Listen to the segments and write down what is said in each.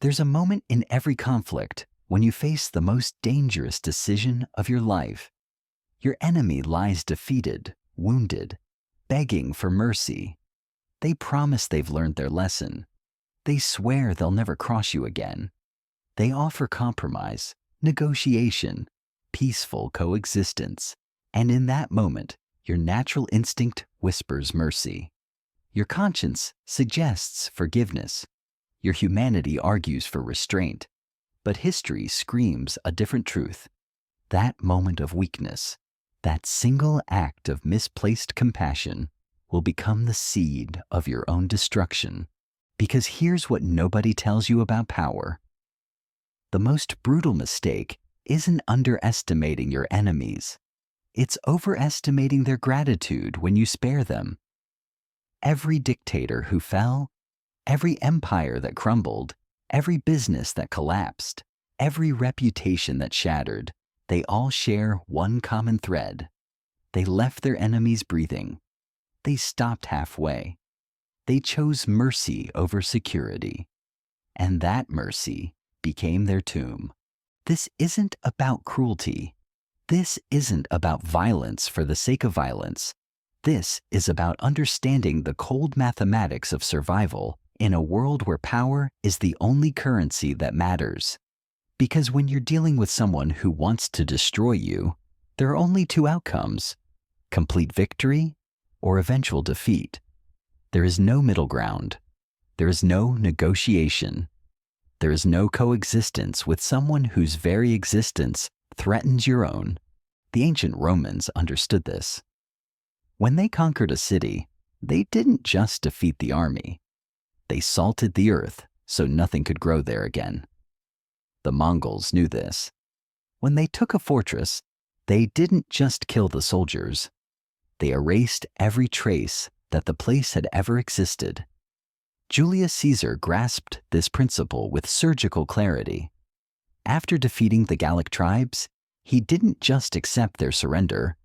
There's a moment in every conflict when you face the most dangerous decision of your life. Your enemy lies defeated, wounded, begging for mercy. They promise they've learned their lesson. They swear they'll never cross you again. They offer compromise, negotiation, peaceful coexistence. And in that moment, your natural instinct whispers mercy. Your conscience suggests forgiveness. Your humanity argues for restraint. But history screams a different truth. That moment of weakness, that single act of misplaced compassion, will become the seed of your own destruction. Because here's what nobody tells you about power. The most brutal mistake isn't underestimating your enemies. It's overestimating their gratitude when you spare them. Every dictator who fell, every empire that crumbled, every business that collapsed, every reputation that shattered, they all share one common thread. They left their enemies breathing. They stopped halfway. They chose mercy over security. And that mercy became their tomb. This isn't about cruelty. This isn't about violence for the sake of violence. This is about understanding the cold mathematics of survival in a world where power is the only currency that matters. Because when you're dealing with someone who wants to destroy you, there are only two outcomes: complete victory or eventual defeat. There is no middle ground. There is no negotiation. There is no coexistence with someone whose very existence threatens your own. The ancient Romans understood this. When they conquered a city, they didn't just defeat the army. They salted the earth so nothing could grow there again. The Mongols knew this. When they took a fortress, they didn't just kill the soldiers. They erased every trace that the place had ever existed. Julius Caesar grasped this principle with surgical clarity. After defeating the Gallic tribes, he didn't just accept their surrender.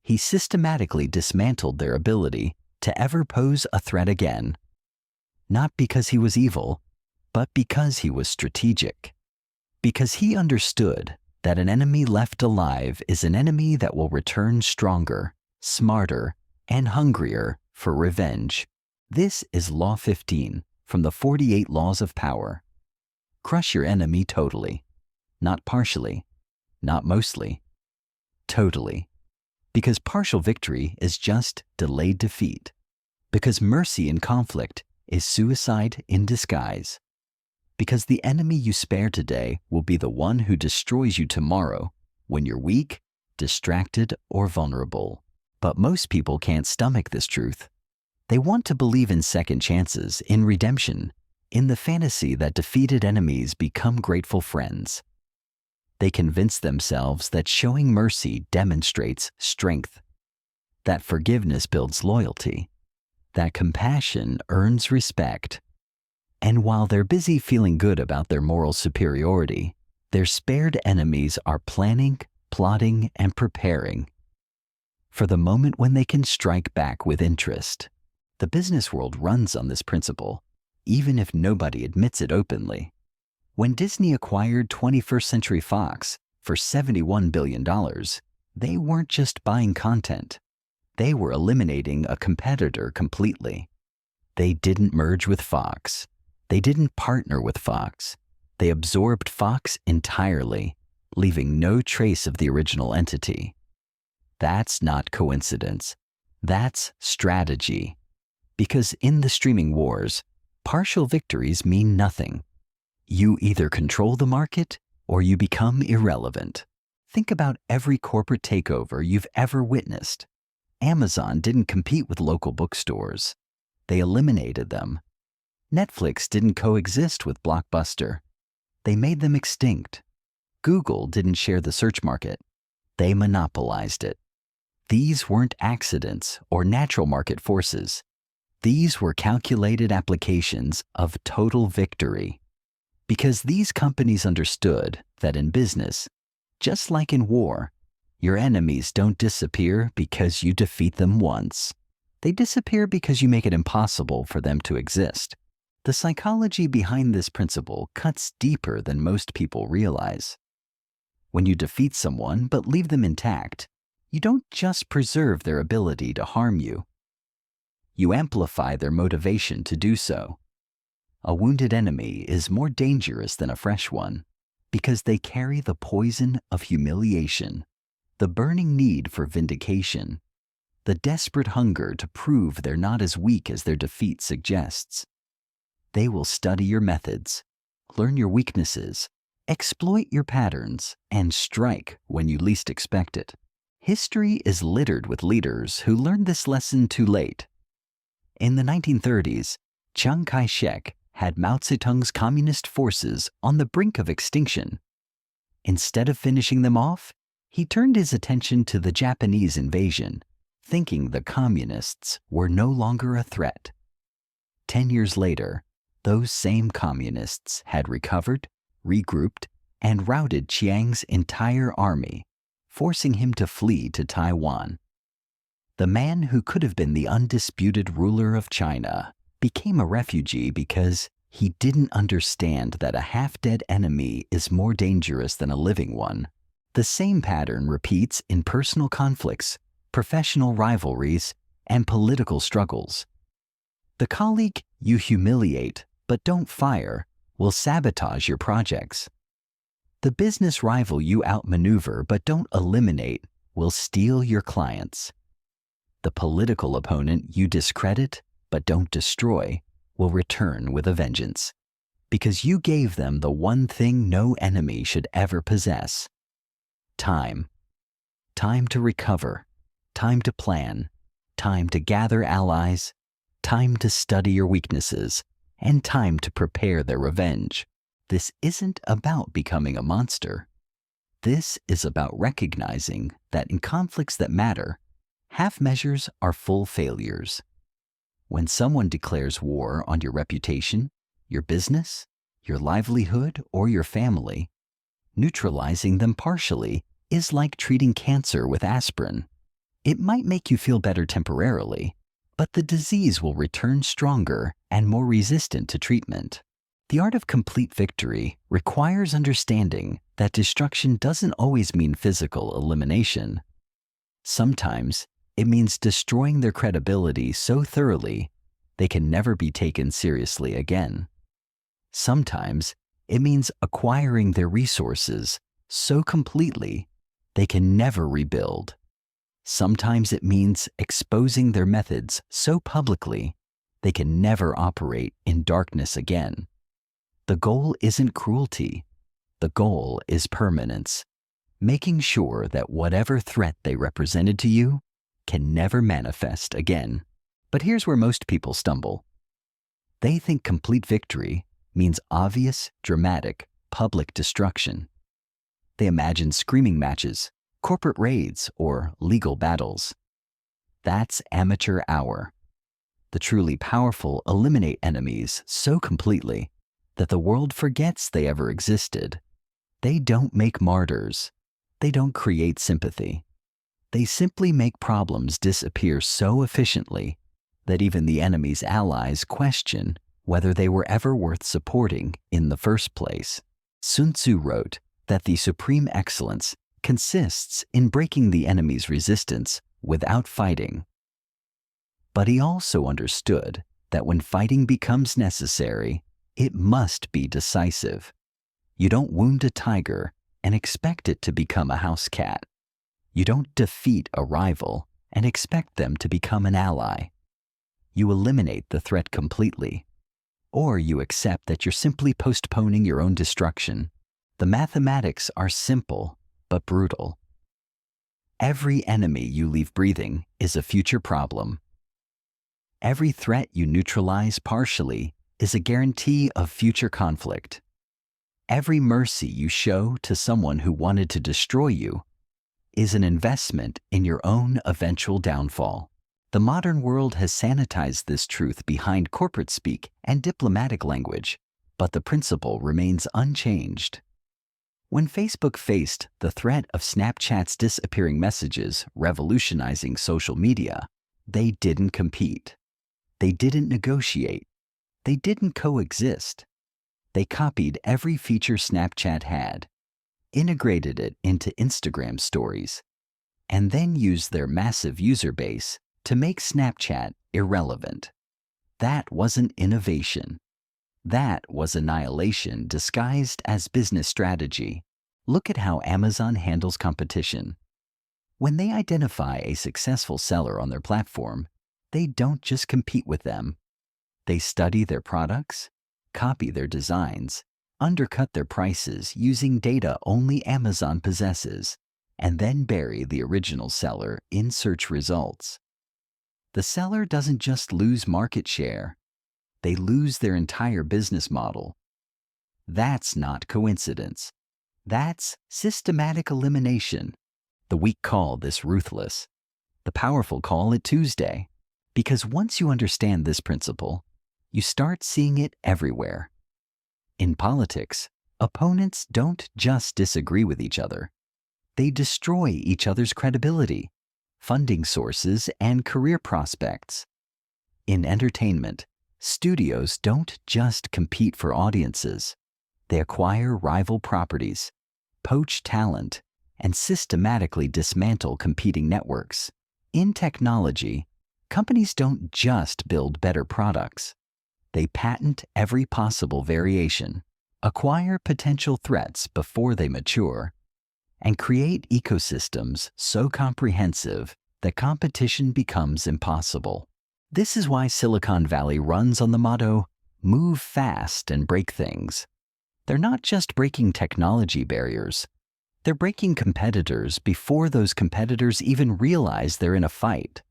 He systematically dismantled their ability to ever pose a threat again. Not because he was evil, but because he was strategic. Because he understood that an enemy left alive is an enemy that will return stronger, smarter, and hungrier for revenge. This is Law 15 from the 48 Laws of Power. Crush your enemy totally. Not partially. Not mostly. Totally. Because partial victory is just delayed defeat. Because mercy in conflict is suicide in disguise. Because the enemy you spare today will be the one who destroys you tomorrow when you're weak, distracted, or vulnerable. But most people can't stomach this truth. They want to believe in second chances, in redemption, in the fantasy that defeated enemies become grateful friends. They convince themselves that showing mercy demonstrates strength, that forgiveness builds loyalty, that compassion earns respect. And while they're busy feeling good about their moral superiority, their spared enemies are planning, plotting, and preparing for the moment when they can strike back with interest. The business world runs on this principle, even if nobody admits it openly. When Disney acquired 21st Century Fox for $71 billion, they weren't just buying content. They were eliminating a competitor completely. They didn't merge with Fox. They didn't partner with Fox. They absorbed Fox entirely, leaving no trace of the original entity. That's not coincidence. That's strategy. Because in the streaming wars, partial victories mean nothing. You either control the market or you become irrelevant. Think about every corporate takeover you've ever witnessed. Amazon didn't compete with local bookstores. They eliminated them. Netflix didn't coexist with Blockbuster. They made them extinct. Google didn't share the search market. They monopolized it. These weren't accidents or natural market forces. These were calculated applications of total victory. Because these companies understood that in business, just like in war, your enemies don't disappear because you defeat them once. They disappear because you make it impossible for them to exist. The psychology behind this principle cuts deeper than most people realize. When you defeat someone but leave them intact, you don't just preserve their ability to harm you. You amplify their motivation to do so. A wounded enemy is more dangerous than a fresh one because they carry the poison of humiliation, the burning need for vindication, the desperate hunger to prove they're not as weak as their defeat suggests. They will study your methods, learn your weaknesses, exploit your patterns, and strike when you least expect it. History is littered with leaders who learned this lesson too late. In the 1930s, Chiang Kai-shek had Mao Zedong's communist forces on the brink of extinction. Instead of finishing them off, he turned his attention to the Japanese invasion, thinking the communists were no longer a threat. 10 years later, those same communists had recovered, regrouped, and routed Chiang's entire army, forcing him to flee to Taiwan. The man who could have been the undisputed ruler of China became a refugee because he didn't understand that a half-dead enemy is more dangerous than a living one. The same pattern repeats in personal conflicts, professional rivalries, and political struggles. The colleague you humiliate but don't fire will sabotage your projects. The business rival you outmaneuver but don't eliminate will steal your clients. The political opponent you discredit but don't destroy will return with a vengeance, because you gave them the one thing no enemy should ever possess: time. Time to recover, time to plan, time to gather allies, time to study your weaknesses, and time to prepare their revenge. This isn't about becoming a monster. This is about recognizing that in conflicts that matter, half measures are full failures. When someone declares war on your reputation, your business, your livelihood, or your family, neutralizing them partially is like treating cancer with aspirin. It might make you feel better temporarily, but the disease will return stronger and more resistant to treatment. The art of complete victory requires understanding that destruction doesn't always mean physical elimination. Sometimes it means destroying their credibility so thoroughly they can never be taken seriously again. Sometimes it means acquiring their resources so completely they can never rebuild. Sometimes it means exposing their methods so publicly they can never operate in darkness again. The goal isn't cruelty. The goal is permanence, making sure that whatever threat they represented to you can never manifest again. But here's where most people stumble. They think complete victory means obvious, dramatic, public destruction. They imagine screaming matches, corporate raids, or legal battles. That's amateur hour. The truly powerful eliminate enemies so completely that the world forgets they ever existed. They don't make martyrs. They don't create sympathy. They simply make problems disappear so efficiently that even the enemy's allies question whether they were ever worth supporting in the first place. Sun Tzu wrote that the supreme excellence consists in breaking the enemy's resistance without fighting. But he also understood that when fighting becomes necessary, it must be decisive. You don't wound a tiger and expect it to become a house cat. You don't defeat a rival and expect them to become an ally. You eliminate the threat completely, or you accept that you're simply postponing your own destruction. The mathematics are simple but brutal. Every enemy you leave breathing is a future problem. Every threat you neutralize partially is a guarantee of future conflict. Every mercy you show to someone who wanted to destroy you is an investment in your own eventual downfall. The modern world has sanitized this truth behind corporate speak and diplomatic language, but the principle remains unchanged. When Facebook faced the threat of Snapchat's disappearing messages revolutionizing social media, they didn't compete. They didn't negotiate. They didn't coexist. They copied every feature Snapchat had, integrated it into Instagram stories, and then used their massive user base to make Snapchat irrelevant. That wasn't innovation. That was annihilation disguised as business strategy. Look at how Amazon handles competition. When they identify a successful seller on their platform, they don't just compete with them. They study their products, copy their designs, undercut their prices using data only Amazon possesses, and then bury the original seller in search results. The seller doesn't just lose market share, they lose their entire business model. That's not coincidence. That's systematic elimination. The weak call this ruthless. The powerful call it Tuesday. Because once you understand this principle, you start seeing it everywhere. In politics, opponents don't just disagree with each other. They destroy each other's credibility, funding sources, and career prospects. In entertainment, studios don't just compete for audiences. They acquire rival properties, poach talent, and systematically dismantle competing networks. In technology, companies don't just build better products. They patent every possible variation, acquire potential threats before they mature, and create ecosystems so comprehensive that competition becomes impossible. This is why Silicon Valley runs on the motto, move fast and break things. They're not just breaking technology barriers. They're breaking competitors before those competitors even realize they're in a fight.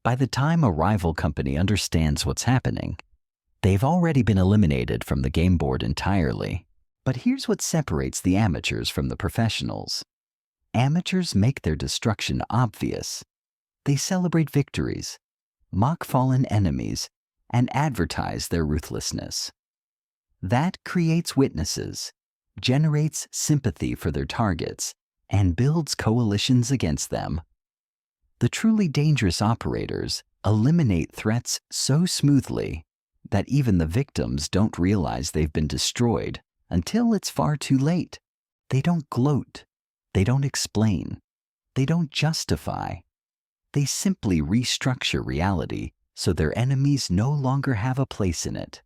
By the time a rival company understands what's happening, they've already been eliminated from the game board entirely. But here's what separates the amateurs from the professionals. Amateurs make their destruction obvious. They celebrate victories, mock fallen enemies, and advertise their ruthlessness. That creates witnesses, generates sympathy for their targets, and builds coalitions against them. The truly dangerous operators eliminate threats so smoothly that even the victims don't realize they've been destroyed until it's far too late. They don't gloat. They don't explain. They don't justify. They simply restructure reality so their enemies no longer have a place in it.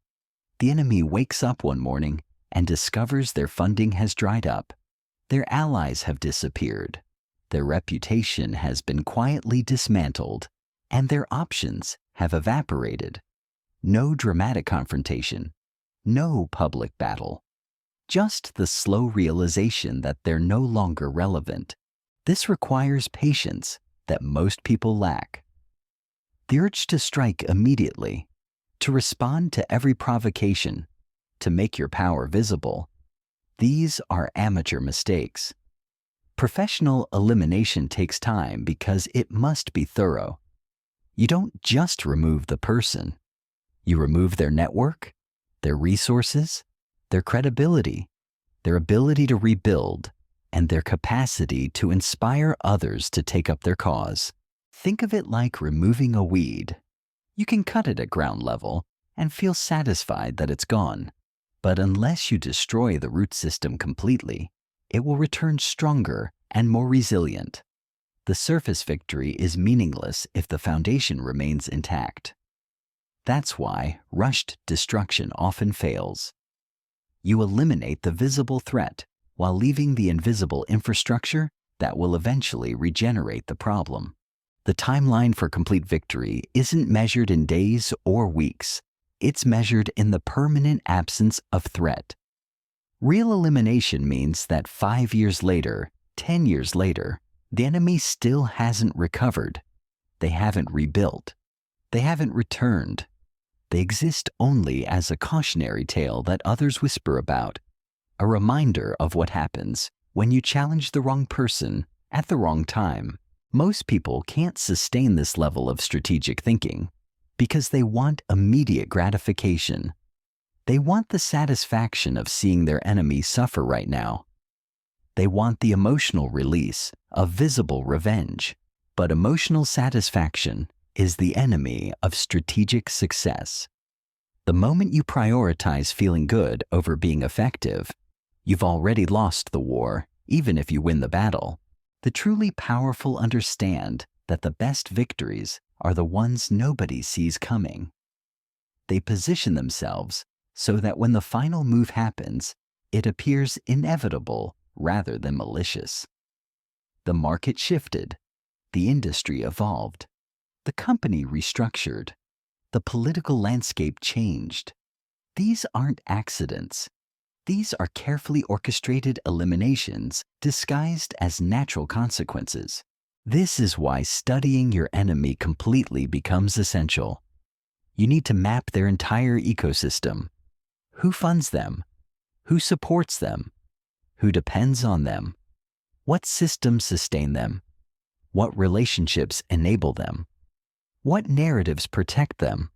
The enemy wakes up one morning and discovers their funding has dried up. Their allies have disappeared. Their reputation has been quietly dismantled, and their options have evaporated. No dramatic confrontation, no public battle. Just the slow realization that they're no longer relevant. This requires patience that most people lack. The urge to strike immediately, to respond to every provocation, to make your power visible. These are amateur mistakes. Professional elimination takes time because it must be thorough. You don't just remove the person. You remove their network, their resources, their credibility, their ability to rebuild, and their capacity to inspire others to take up their cause. Think of it like removing a weed. You can cut it at ground level and feel satisfied that it's gone. But unless you destroy the root system completely, it will return stronger and more resilient. The surface victory is meaningless if the foundation remains intact. That's why rushed destruction often fails. You eliminate the visible threat while leaving the invisible infrastructure that will eventually regenerate the problem. The timeline for complete victory isn't measured in days or weeks. It's measured in the permanent absence of threat. Real elimination means that 5 years later, 10 years later, the enemy still hasn't recovered. They haven't rebuilt. They haven't returned. They exist only as a cautionary tale that others whisper about, a reminder of what happens when you challenge the wrong person at the wrong time. Most people can't sustain this level of strategic thinking because they want immediate gratification. They want the satisfaction of seeing their enemy suffer right now. They want the emotional release of visible revenge. But emotional satisfaction is the enemy of strategic success. The moment you prioritize feeling good over being effective, you've already lost the war, even if you win the battle. The truly powerful understand that the best victories are the ones nobody sees coming. They position themselves so that when the final move happens, it appears inevitable rather than malicious. The market shifted, the industry evolved, the company restructured, the political landscape changed. These aren't accidents. These are carefully orchestrated eliminations disguised as natural consequences. This is why studying your enemy completely becomes essential. You need to map their entire ecosystem. Who funds them? Who supports them? Who depends on them? What systems sustain them? What relationships enable them? What narratives protect them?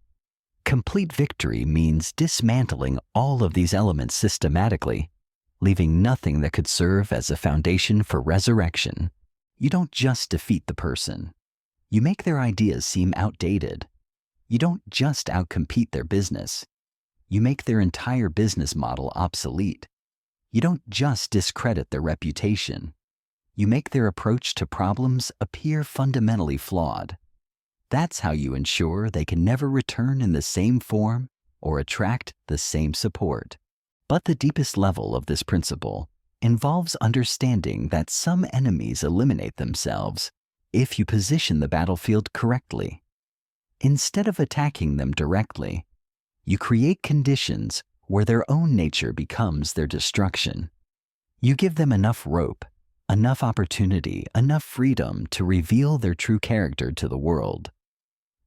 Complete victory means dismantling all of these elements systematically, leaving nothing that could serve as a foundation for resurrection. You don't just defeat the person. You make their ideas seem outdated. You don't just outcompete their business. You make their entire business model obsolete. You don't just discredit their reputation. You make their approach to problems appear fundamentally flawed. That's how you ensure they can never return in the same form or attract the same support. But the deepest level of this principle involves understanding that some enemies eliminate themselves if you position the battlefield correctly. Instead of attacking them directly, you create conditions where their own nature becomes their destruction. You give them enough rope, enough opportunity, enough freedom to reveal their true character to the world.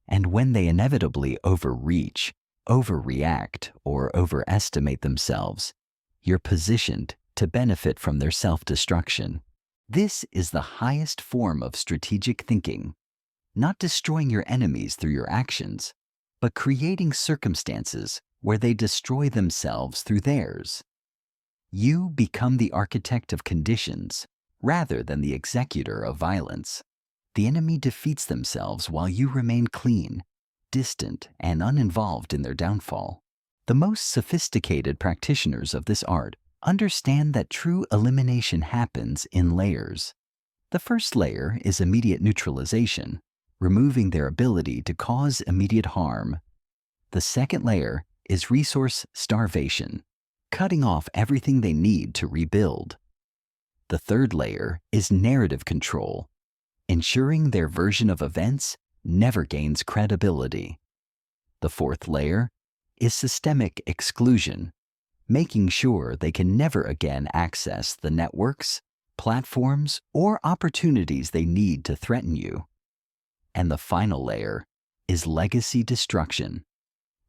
And when they inevitably overreach, overreact, or overestimate themselves, you're positioned to benefit from their self-destruction. This is the highest form of strategic thinking, not destroying your enemies through your actions, but creating circumstances where they destroy themselves through theirs. You become the architect of conditions rather than the executor of violence. The enemy defeats themselves while you remain clean, distant, and uninvolved in their downfall. The most sophisticated practitioners of this art understand that true elimination happens in layers. The first layer is immediate neutralization, removing their ability to cause immediate harm. The second layer is resource starvation, cutting off everything they need to rebuild. The third layer is narrative control, ensuring their version of events never gains credibility. The fourth layer is systemic exclusion, making sure they can never again access the networks, platforms, or opportunities they need to threaten you. And the final layer is legacy destruction,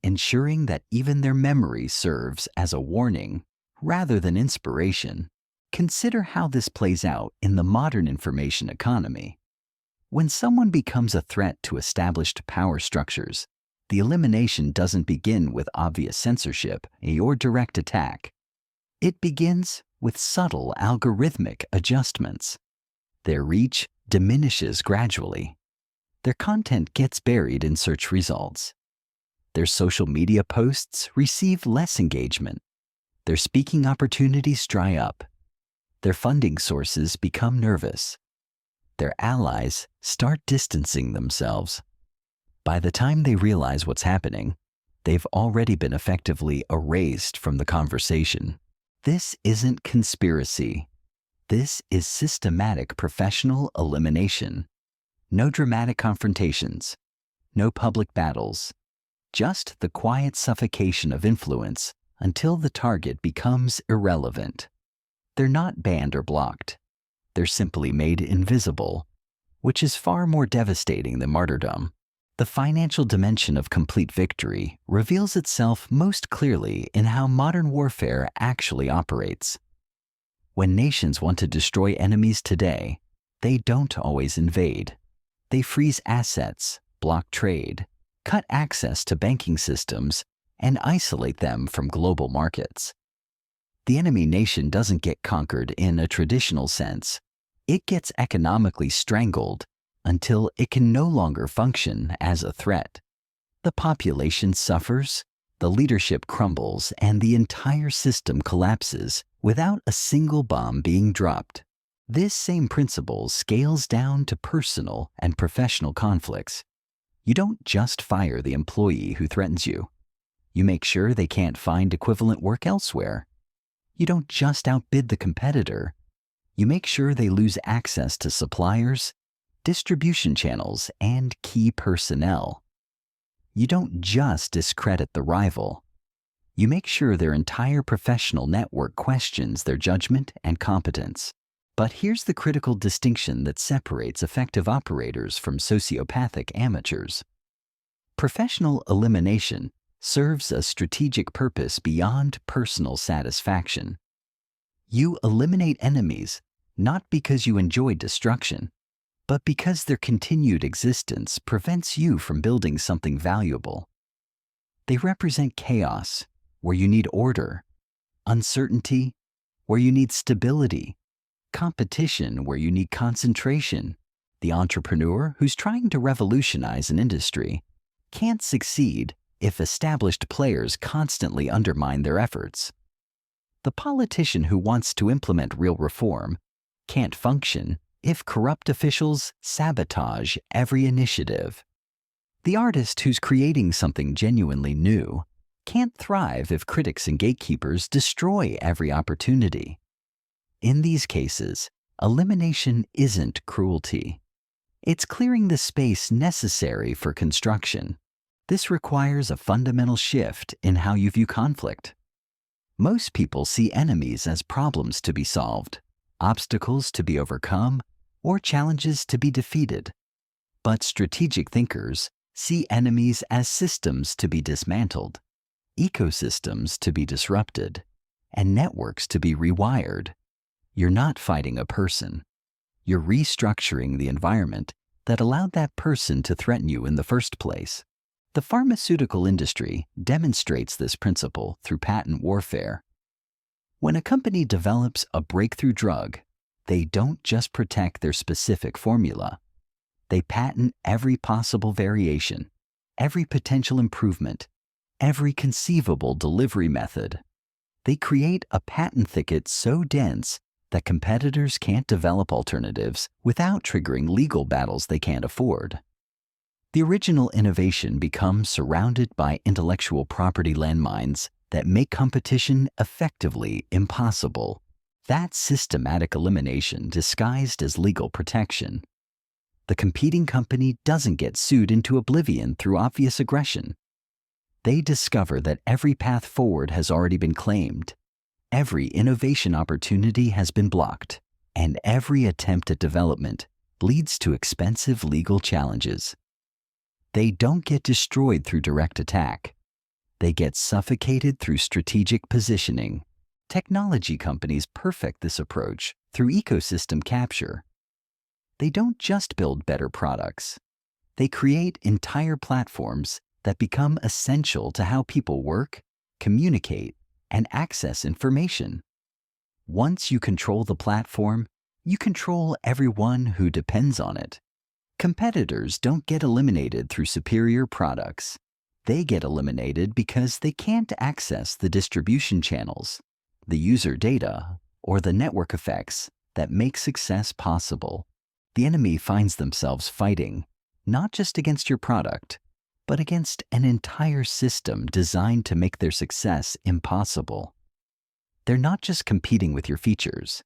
ensuring that even their memory serves as a warning rather than inspiration. Consider how this plays out in the modern information economy. When someone becomes a threat to established power structures, the elimination doesn't begin with obvious censorship or direct attack. It begins with subtle algorithmic adjustments. Their reach diminishes gradually. Their content gets buried in search results. Their social media posts receive less engagement. Their speaking opportunities dry up. Their funding sources become nervous. Their allies start distancing themselves. By the time they realize what's happening, they've already been effectively erased from the conversation. This isn't conspiracy. This is systematic professional elimination. No dramatic confrontations, no public battles, just the quiet suffocation of influence until the target becomes irrelevant. They're not banned or blocked. They're simply made invisible, which is far more devastating than martyrdom. The financial dimension of complete victory reveals itself most clearly in how modern warfare actually operates. When nations want to destroy enemies today, they don't always invade. They freeze assets, block trade, cut access to banking systems, and isolate them from global markets. The enemy nation doesn't get conquered in a traditional sense. It gets economically strangled until it can no longer function as a threat. The population suffers, The leadership crumbles and the entire system collapses without a single bomb being dropped. This same principle scales down to personal and professional conflicts. You don't just fire the employee who threatens you. You make sure they can't find equivalent work elsewhere. You don't just outbid the competitor. You make sure they lose access to suppliers, distribution channels, and key personnel. You don't just discredit the rival. You make sure their entire professional network questions their judgment and competence. But here's the critical distinction that separates effective operators from sociopathic amateurs. Professional elimination serves a strategic purpose beyond personal satisfaction. You eliminate enemies not because you enjoy destruction, but because their continued existence prevents you from building something valuable. They represent chaos, where you need order, uncertainty, where you need stability, competition, where you need concentration. The entrepreneur who's trying to revolutionize an industry can't succeed if established players constantly undermine their efforts. The politician who wants to implement real reform can't function if corrupt officials sabotage every initiative. The artist who's creating something genuinely new can't thrive if critics and gatekeepers destroy every opportunity. In these cases, elimination isn't cruelty. It's clearing the space necessary for construction. This requires a fundamental shift in how you view conflict. Most people see enemies as problems to be solved, obstacles to be overcome, or challenges to be defeated. But strategic thinkers see enemies as systems to be dismantled, ecosystems to be disrupted, and networks to be rewired. You're not fighting a person. You're restructuring the environment that allowed that person to threaten you in the first place. The pharmaceutical industry demonstrates this principle through patent warfare. When a company develops a breakthrough drug, they don't just protect their specific formula. They patent every possible variation, every potential improvement, every conceivable delivery method. They create a patent thicket so dense that competitors can't develop alternatives without triggering legal battles they can't afford. The original innovation becomes surrounded by intellectual property landmines that make competition effectively impossible. That's systematic elimination disguised as legal protection. The competing company doesn't get sued into oblivion through obvious aggression. They discover that every path forward has already been claimed, every innovation opportunity has been blocked, and every attempt at development leads to expensive legal challenges. They don't get destroyed through direct attack. They get suffocated through strategic positioning. Technology companies perfect this approach through ecosystem capture. They don't just build better products. They create entire platforms that become essential to how people work, communicate, and access information. Once you control the platform, you control everyone who depends on it. Competitors don't get eliminated through superior products. They get eliminated because they can't access the distribution channels, the user data, or the network effects that make success possible. The enemy finds themselves fighting, not just against your product, but against an entire system designed to make their success impossible. They're not just competing with your features.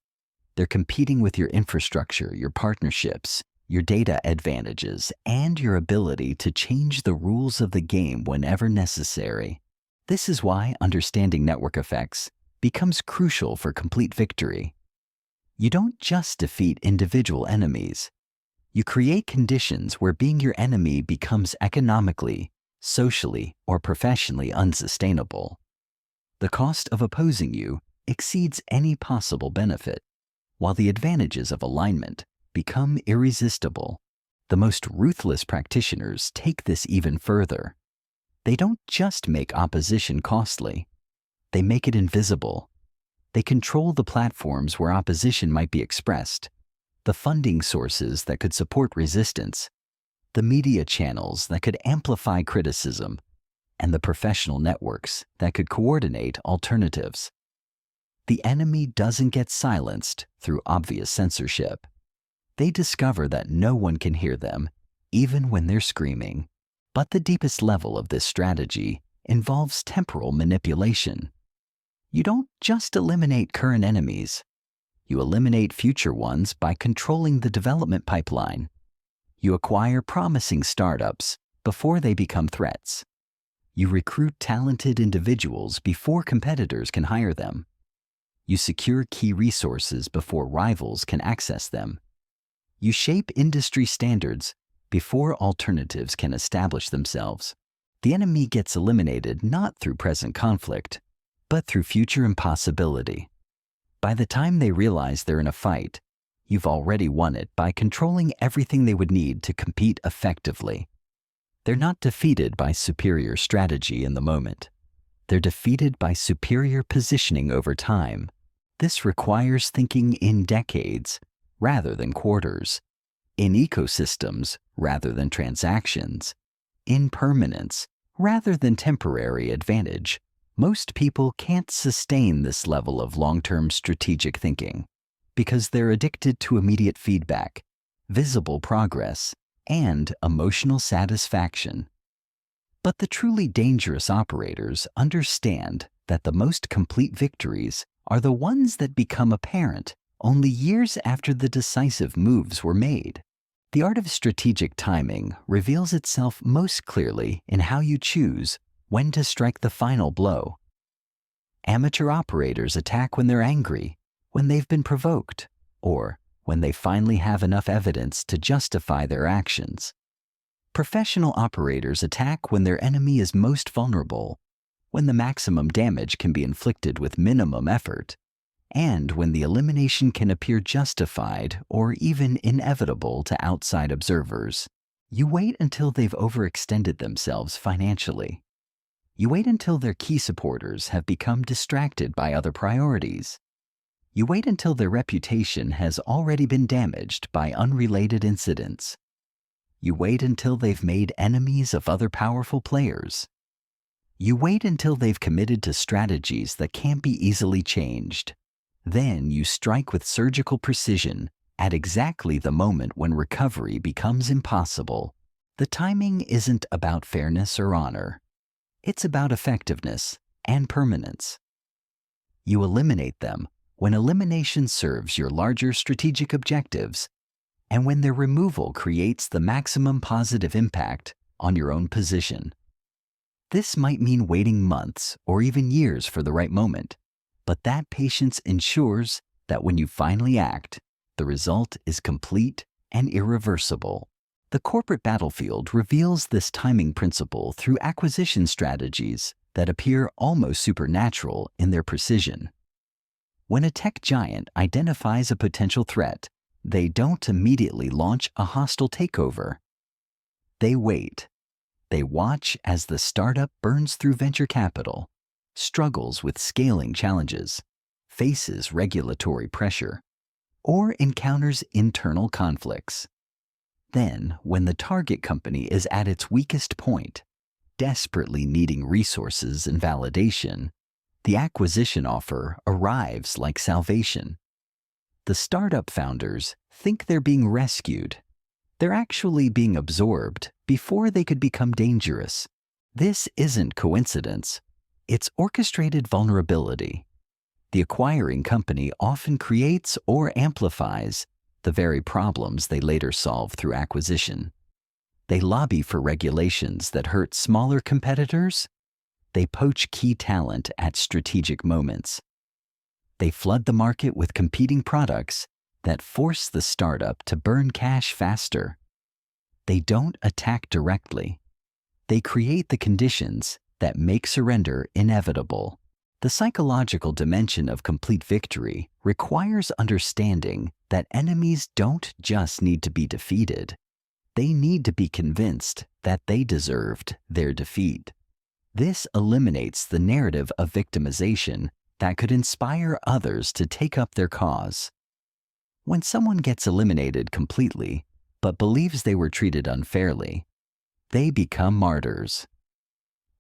They're competing with your infrastructure, your partnerships, your data advantages, and your ability to change the rules of the game whenever necessary. This is why understanding network effects becomes crucial for complete victory. You don't just defeat individual enemies. You create conditions where being your enemy becomes economically, socially, or professionally unsustainable. The cost of opposing you exceeds any possible benefit, while the advantages of alignment become irresistible. The most ruthless practitioners take this even further. They don't just make opposition costly. They make it invisible. They control the platforms where opposition might be expressed, the funding sources that could support resistance, the media channels that could amplify criticism, and the professional networks that could coordinate alternatives. The enemy doesn't get silenced through obvious censorship. They discover that no one can hear them, even when they're screaming. But the deepest level of this strategy involves temporal manipulation. You don't just eliminate current enemies. You eliminate future ones by controlling the development pipeline. You acquire promising startups before they become threats. You recruit talented individuals before competitors can hire them. You secure key resources before rivals can access them. You shape industry standards before alternatives can establish themselves. The enemy gets eliminated not through present conflict, but through future impossibility. By the time they realize they're in a fight, you've already won it by controlling everything they would need to compete effectively. They're not defeated by superior strategy in the moment. They're defeated by superior positioning over time. This requires thinking in decades rather than quarters, in ecosystems rather than transactions, in permanence rather than temporary advantage. Most people can't sustain this level of long-term strategic thinking because they're addicted to immediate feedback, visible progress, and emotional satisfaction. But the truly dangerous operators understand that the most complete victories are the ones that become apparent only years after the decisive moves were made. The art of strategic timing reveals itself most clearly in how you choose when to strike the final blow. Amateur operators attack when they're angry, when they've been provoked, or when they finally have enough evidence to justify their actions. Professional operators attack when their enemy is most vulnerable, when the maximum damage can be inflicted with minimum effort, and when the elimination can appear justified or even inevitable to outside observers. You wait until they've overextended themselves financially. You wait until their key supporters have become distracted by other priorities. You wait until their reputation has already been damaged by unrelated incidents. You wait until they've made enemies of other powerful players. You wait until they've committed to strategies that can't be easily changed. Then you strike with surgical precision at exactly the moment when recovery becomes impossible. The timing isn't about fairness or honor. It's about effectiveness and permanence. You eliminate them when elimination serves your larger strategic objectives and when their removal creates the maximum positive impact on your own position. This might mean waiting months or even years for the right moment, but that patience ensures that when you finally act, the result is complete and irreversible. The corporate battlefield reveals this timing principle through acquisition strategies that appear almost supernatural in their precision. When a tech giant identifies a potential threat, they don't immediately launch a hostile takeover. They wait. They watch as the startup burns through venture capital, struggles with scaling challenges, faces regulatory pressure, or encounters internal conflicts. Then, when the target company is at its weakest point, desperately needing resources and validation, the acquisition offer arrives like salvation. The startup founders think they're being rescued. They're actually being absorbed before they could become dangerous. This isn't coincidence. It's orchestrated vulnerability. The acquiring company often creates or amplifies the very problems they later solve through acquisition. They lobby for regulations that hurt smaller competitors. They poach key talent at strategic moments. They flood the market with competing products that force the startup to burn cash faster. They don't attack directly. They create the conditions that make surrender inevitable. The psychological dimension of complete victory requires understanding that enemies don't just need to be defeated. They need to be convinced that they deserved their defeat. This eliminates the narrative of victimization that could inspire others to take up their cause. When someone gets eliminated completely, but believes they were treated unfairly, they become martyrs.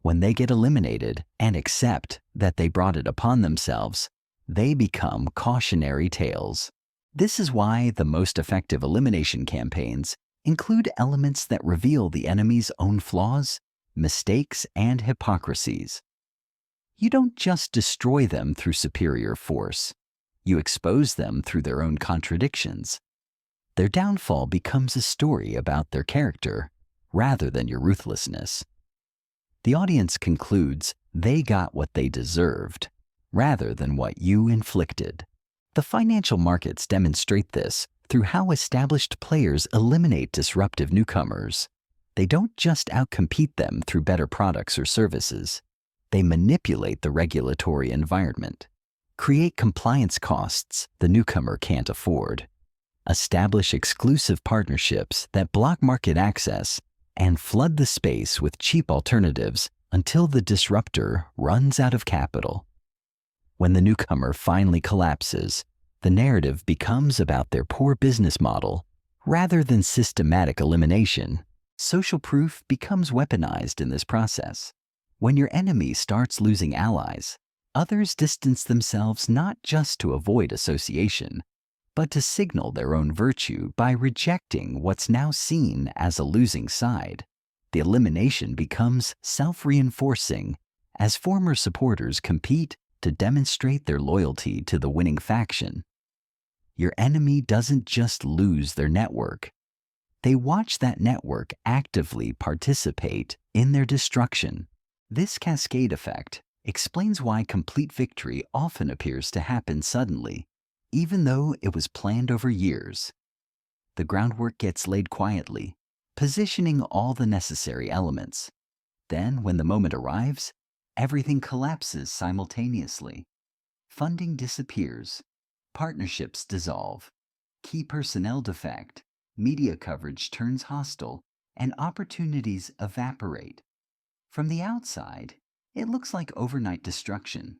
When they get eliminated and accept that they brought it upon themselves, they become cautionary tales. This is why the most effective elimination campaigns include elements that reveal the enemy's own flaws, mistakes, and hypocrisies. You don't just destroy them through superior force. You expose them through their own contradictions. Their downfall becomes a story about their character rather than your ruthlessness. The audience concludes they got what they deserved rather than what you inflicted. The financial markets demonstrate this through how established players eliminate disruptive newcomers. They don't just outcompete them through better products or services. They manipulate the regulatory environment, create compliance costs the newcomer can't afford, establish exclusive partnerships that block market access, and flood the space with cheap alternatives until the disruptor runs out of capital. When the newcomer finally collapses, the narrative becomes about their poor business model rather than systematic elimination. Social proof becomes weaponized in this process. When your enemy starts losing allies, others distance themselves not just to avoid association, but to signal their own virtue by rejecting what's now seen as a losing side. The elimination becomes self-reinforcing as former supporters compete to demonstrate their loyalty to the winning faction. Your enemy doesn't just lose their network. They watch that network actively participate in their destruction. This cascade effect explains why complete victory often appears to happen suddenly, even though it was planned over years. The groundwork gets laid quietly, positioning all the necessary elements. Then, when the moment arrives, everything collapses simultaneously. Funding disappears, partnerships dissolve, key personnel defect, media coverage turns hostile, and opportunities evaporate. From the outside, it looks like overnight destruction.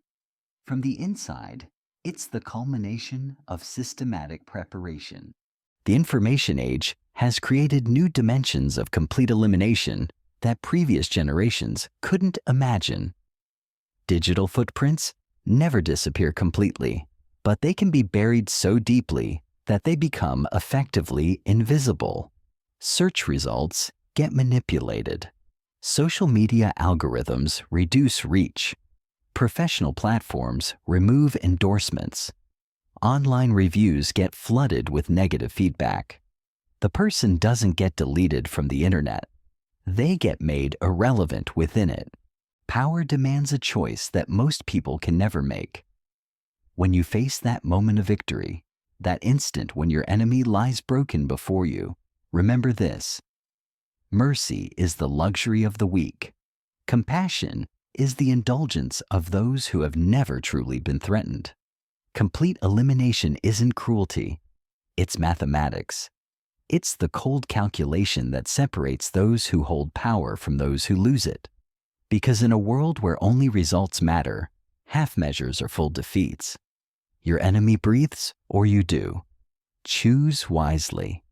From the inside, it's the culmination of systematic preparation. The information age has created new dimensions of complete elimination that previous generations couldn't imagine. Digital footprints never disappear completely, but they can be buried so deeply that they become effectively invisible. Search results get manipulated. Social media algorithms reduce reach. Professional platforms remove endorsements. Online reviews get flooded with negative feedback. The person doesn't get deleted from the internet. They get made irrelevant within it. Power demands a choice that most people can never make. When you face that moment of victory, that instant when your enemy lies broken before you, remember this. Mercy is the luxury of the weak. Compassion is the indulgence of those who have never truly been threatened. Complete elimination isn't cruelty. It's mathematics. It's the cold calculation that separates those who hold power from those who lose it. Because in a world where only results matter, half measures are full defeats. Your enemy breathes or you do. Choose wisely.